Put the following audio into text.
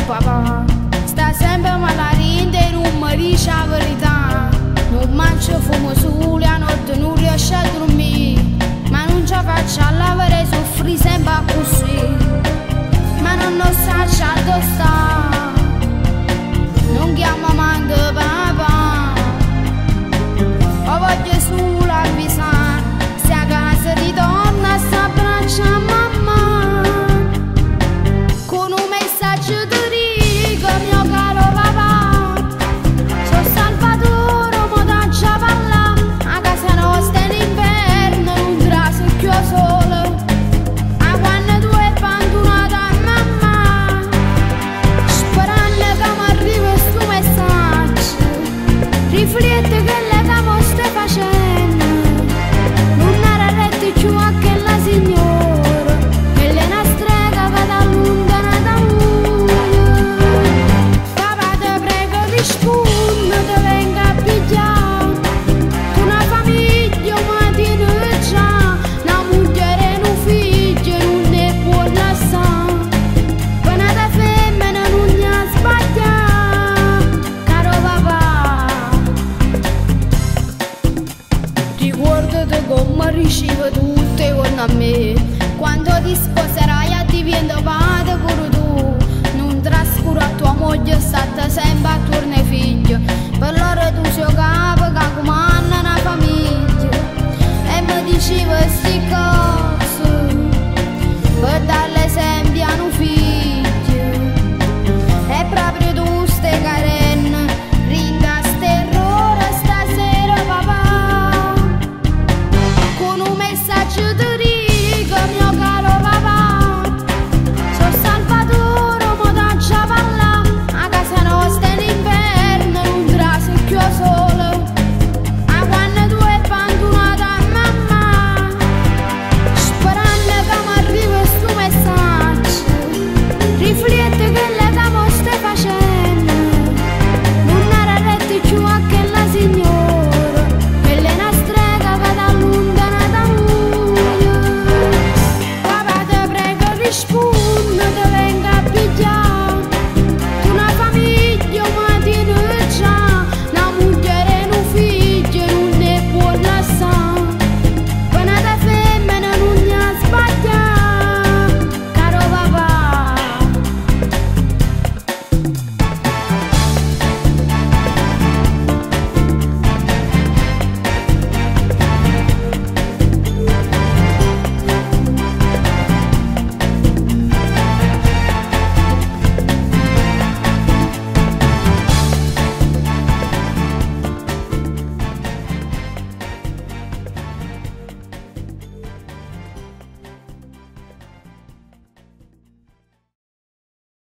papà sta sempre malarinde e non mi dice la verità. Non mangio, fumo sole, a notte non riesco a dormire, ma non ce la faccio a lavare, soffri sempre così. Ma non lo so dove sta, non chiamo manco papà, o voglio solo avvisare, se a casa ritorna sta abbraccia a mamma, con un messaggio di rigo, mio caro papà, sono Salvatore, mo t'accia parla, a casa nostra in inverno non traso più solo, a quando tu hai abbandonata a mamma, sperando che mi arrivi sto messaggio, rifletti che le camo stai facendo, non era retto più a che la signora, e le nostre che da lontana da noi. Papà te prego rispondi, te venga a pigliare, tu una famiglia ma tieni già, una moglie e un figlio non ne può lasciare, quando da femmina non ne ha sbagliato, caro papà. Ricordati come ricevi tutte con a me, quando ti sposerai e diventa padre pure tu, non trascura a tua moglie, state sempre attorno ai figli, per loro tu sei capo che comanda una famiglia, e mi dicevi sti cose.